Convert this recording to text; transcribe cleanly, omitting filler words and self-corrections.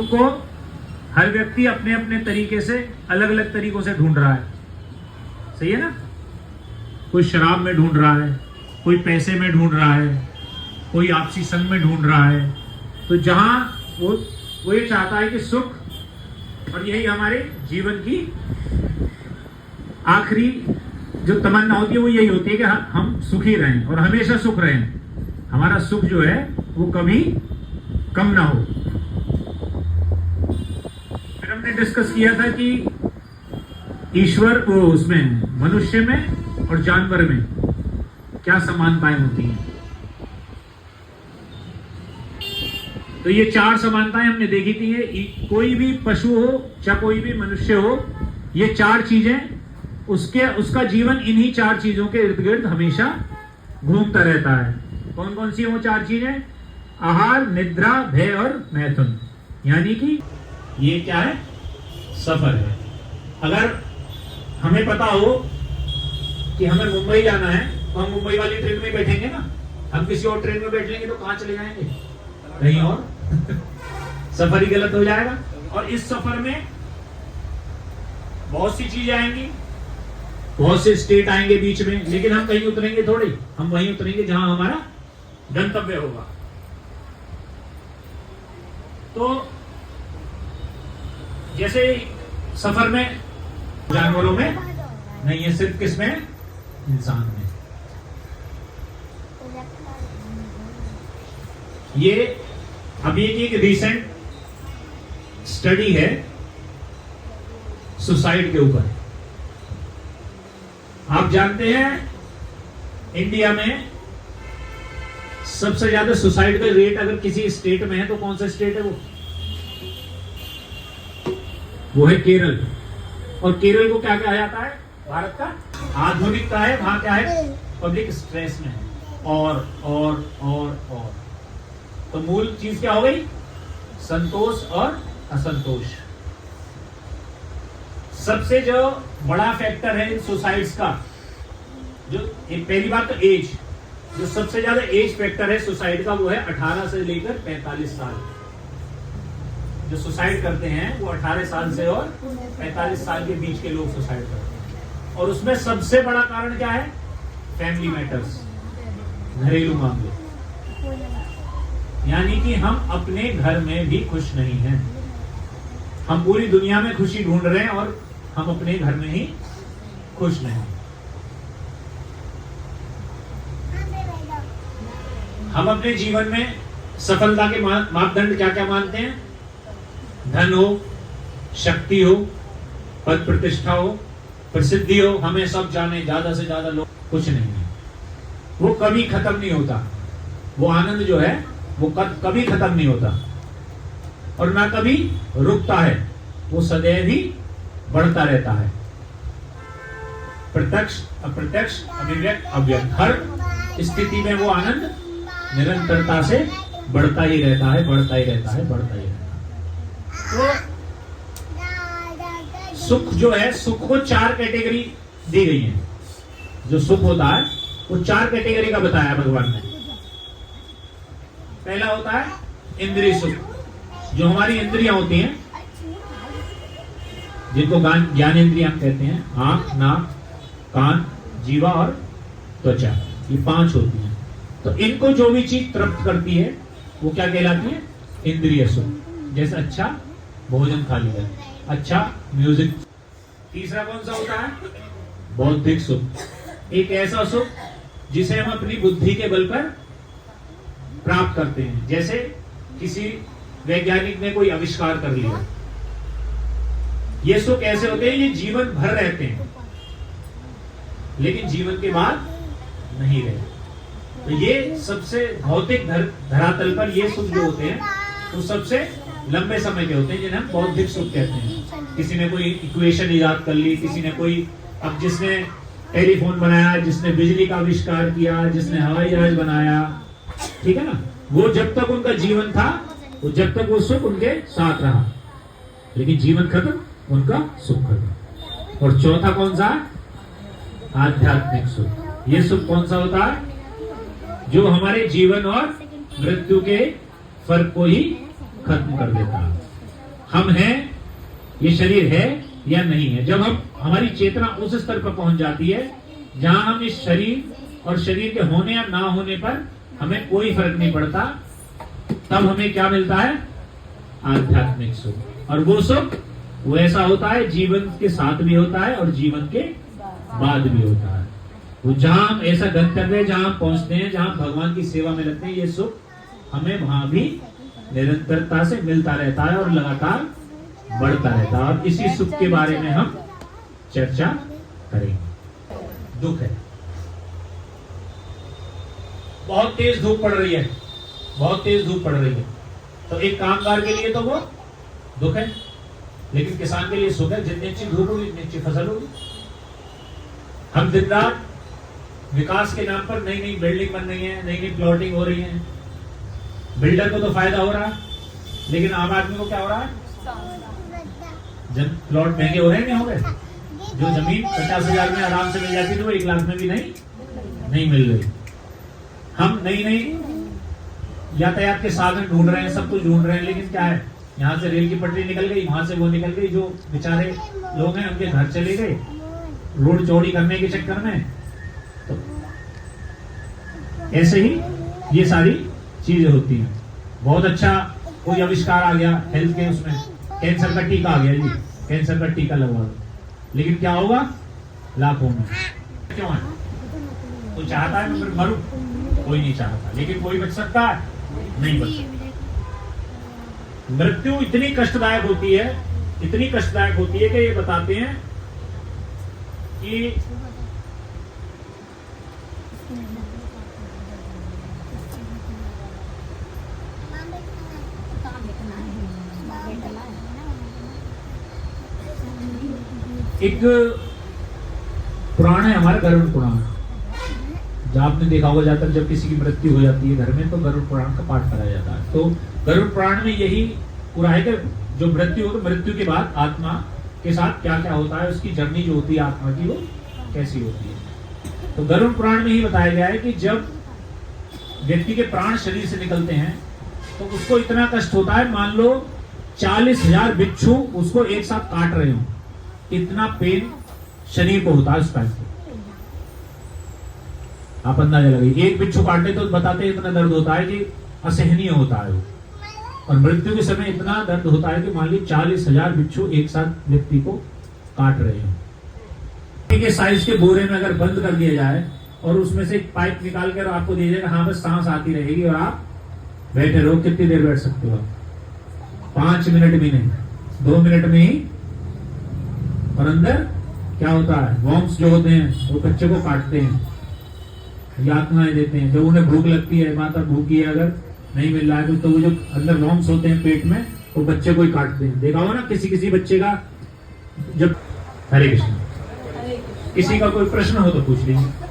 सुख को हर व्यक्ति अपने अपने तरीके से अलग अलग तरीकों से ढूंढ रहा है, सही है ना। कोई शराब में ढूंढ रहा है, कोई पैसे में ढूंढ रहा है, कोई आपसी संग में ढूंढ रहा है। तो जहां वो ये चाहता है कि सुख, और यही हमारे जीवन की आखिरी जो तमन्ना होती है वो यही होती है कि हम सुखी रहें और हमेशा सुख रहें, हमारा सुख जो है वो कभी कम ना हो। फिर हमने डिस्कस किया था कि ईश्वर को उसमें, मनुष्य में और जानवर में क्या समानताएं होती हैं। तो ये 4 समानताएं हमने देखी थी। ये कोई भी पशु हो चाहे कोई भी मनुष्य हो, ये 4 चीजें उसका जीवन इन्हीं 4 चीजों के इर्द गिर्द हमेशा घूमता रहता है। कौन कौन सी वो 4 चीजें? आहार, निद्रा, भय और मैथुन। यानी कि ये क्या है? सफर है। अगर हमें पता हो कि हमें मुंबई जाना है तो हम मुंबई वाली ट्रेन में बैठेंगे ना। हम किसी और ट्रेन में बैठ लेंगे तो कहां चले जाएंगे? कहीं और। सफर ही गलत हो जाएगा। और इस सफर में बहुत सी चीजें आएंगी, बहुत से स्टेट आएंगे बीच में, लेकिन हम कहीं उतरेंगे थोड़ी, हम वहीं उतरेंगे जहां हमारा गंतव्य होगा। तो जैसे सफर में जानवरों में नहीं है, सिर्फ किसमें? इंसान में। ये अभी एक रीसेंट स्टडी है सुसाइड के ऊपर। आप जानते हैं इंडिया में सबसे ज्यादा सुसाइड का रेट अगर किसी स्टेट में है तो कौन सा स्टेट है वो है केरल। और केरल को क्या कहा जाता है? भारत का आधुनिकता है। वहां क्या है? पब्लिक स्ट्रेस में है। और तो मूल चीज क्या हो गई? संतोष और असंतोष। सबसे जो बड़ा फैक्टर है इन सुसाइड्स का, जो पहली बात तो एज, जो सबसे ज्यादा एज फैक्टर है सुसाइड का वो है 18 से लेकर 45 साल। जो सुसाइड करते हैं वो 18 साल से और 45 साल के बीच के लोग सुसाइड करते हैं। और उसमें सबसे बड़ा कारण क्या है? फैमिली मैटर्स, घरेलू मामले। यानी कि हम अपने घर में भी खुश नहीं हैं। हम पूरी दुनिया में खुशी ढूंढ रहे हैं और हम अपने घर में ही खुश नहीं। हम अपने जीवन में सफलता के मापदंड क्या क्या मानते हैं? धन हो, शक्ति हो, पद प्रतिष्ठा हो, प्रसिद्धि हो, हमें सब जाने, ज्यादा से ज्यादा लोग। कुछ नहीं है, वो कभी खत्म नहीं होता। वो आनंद जो है वो कभी खत्म नहीं होता और ना कभी रुकता है, वो सदैव ही बढ़ता रहता है। प्रत्यक्ष, अप्रत्यक्ष, अभिव्यक्त, अव्यक्त, हर स्थिति में वो आनंद निरंतरता से बढ़ता ही रहता है, बढ़ता ही रहता है, बढ़ता ही रहता है। तो सुख जो है, सुख को 4 कैटेगरी दी गई है। जो सुख होता है वो 4 कैटेगरी का बताया भगवान ने। पहला होता है इंद्रिय सुख, जो हमारी इंद्रियां होती हैं, जिनको ज्ञान इंद्रियां कहते हैं। आंख, नाक, कान, जीवा और त्वचा, ये 5 होती हैं। तो इनको जो भी चीज तृप्त करती है वो क्या कहलाती है? इंद्रिय सुख। जैसे अच्छा भोजन खा लिया, अच्छा म्यूजिक। तीसरा कौन सा होता है? बौद्धिक सुख। एक ऐसा सुख जिसे हम अपनी बुद्धि के बल पर प्राप्त करते हैं। जैसे किसी वैज्ञानिक ने कोई आविष्कार कर लिया। ये सुख ऐसे होते हैं, ये जीवन भर रहते हैं लेकिन जीवन के बाद नहीं रहते। तो ये सबसे भौतिक धरातल पर ये सुख जो होते हैं वो सबसे लंबे समय के होते हैं, जिन्हें हम बौद्धिक सुख कहते हैं। किसी ने कोई इक्वेशन इजाद कर ली, किसी ने कोई, अब जिसने टेलीफोन बनाया, जिसने बिजली का आविष्कार किया, जिसने हवाई जहाज बनाया, ठीक है ना, वो जब तक उनका जीवन था, वो जब तक वो सुख उनके साथ रहा, लेकिन जीवन खत्म, उनका सुख खत्म। और चौथा कौन सा? आध्यात्मिक सुख। ये सुख कौन सा होता है? जो हमारे जीवन और मृत्यु के फर्क को ही खत्म कर देता है। हम हैं, ये शरीर है या नहीं है। जब हम हमारी चेतना उस स्तर पर पहुंच जाती है जहां हम इस शरीर और शरीर के होने या ना होने पर हमें कोई फर्क नहीं पड़ता, तब हमें क्या मिलता है? आध्यात्मिक सुख। और वो सुख वो ऐसा होता है जीवन के साथ भी होता है और जीवन के बाद भी होता है। वो जहां हम ऐसा गंतव्य जहां हम पहुंचते हैं, जहां भगवान की सेवा में लगते हैं, ये सुख हमें वहां भी निरंतरता से मिलता रहता है और लगातार बढ़ता रहता है। और इसी सुख के बारे में हम चर्चा करेंगे। दुख है, बहुत तेज धूप पड़ रही है, बहुत तेज धूप पड़ रही है, तो एक कामगार के लिए तो वो दुख है, लेकिन किसान के लिए सुख है। जितनी अच्छी धूप होगी उतनी अच्छी फसल होगी। हम दिन रात विकास के नाम पर नई नई बिल्डिंग बन रही है, नई नई प्लॉटिंग हो रही है। बिल्डर को तो फायदा हो रहा है, लेकिन आम आदमी को क्या हो रहा है? जब प्लॉट महंगे हो रहे हैं, नहीं हो गए? जो जमीन 50,000 में आराम से मिल जाती थी वो 1 लाख में भी नहीं मिल रही। हम नई नई यातायात के साधन ढूंढ रहे हैं, सब कुछ ढूंढ रहे हैं, लेकिन क्या है, यहाँ से रेल की पटरी निकल गई, वहां से वो निकल गई, जो बेचारे लोग हैं उनके घर चले गए रोड चौड़ी करने के चक्कर में। तो ऐसे ही ये सारी चीजें होती हैं। बहुत अच्छा कोई आविष्कार आ गया हेल्थ के, उसमें कैंसर का टीका आ गया जी, कैंसर का टीका लगवा दो, लेकिन क्या होगा? लाखों में। क्यों है? कोई चाहता है मैं मरूं? कोई नहीं चाहता, लेकिन कोई बच सकता है? नहीं बच सकता। मृत्यु इतनी कष्टदायक होती है, इतनी कष्टदायक होती है कि ये बताते हैं कि एक पुराण है हमारा, गरुड़ पुराण। जब आपने देखा होगा ज्यादातर जब किसी की मृत्यु हो जाती है घर में तो गरुड़ पुराण का पाठ कराया जाता है। तो गरुड़ पुराण में यही पूरा है कि जो मृत्यु हो, तो मृत्यु के बाद आत्मा के साथ क्या क्या होता है, उसकी जर्नी जो होती है आत्मा की वो कैसी होती है। तो गरुड़ पुराण में ही बताया गया है कि जब व्यक्ति के प्राण शरीर से निकलते हैं तो उसको इतना कष्ट होता है, मान लो 40,000 बिच्छू उसको एक साथ काट रहे हो, इतना पेन शरीर को होता है उस टाइम पे। आप अंदाजा लगाइए, एक बिच्छू काटने तो बताते हैं इतना दर्द होता है कि असहनीय होता है वो। और मृत्यु के समय इतना दर्द होता है कि मान लीजिए 40,000 बिच्छू एक साथ व्यक्ति को काट रहे हो। के साइज के बोरे में अगर बंद कर दिया जाए और उसमें से एक पाइप निकाल कर आपको दे देगा, हाँ बस सांस आती रहेगी और आप बैठे रहो, कितनी देर बैठ सकते हो आप? 5 मिनट भी नहीं, 2 मिनट में ही। और अंदर क्या होता है? वॉर्म्स जो होते हैं वो बच्चे को काटते हैं, यातनाएं देते हैं। जब उन्हें भूख लगती है, माता भूखी है, अगर नहीं मिल रहा है तो वो जो अंदर वॉर्म्स होते हैं पेट में वो बच्चे को ही काटते हैं। देखा हो ना किसी बच्चे का जब। हरे कृष्ण। किसी का कोई प्रश्न हो तो पूछ लीजिए।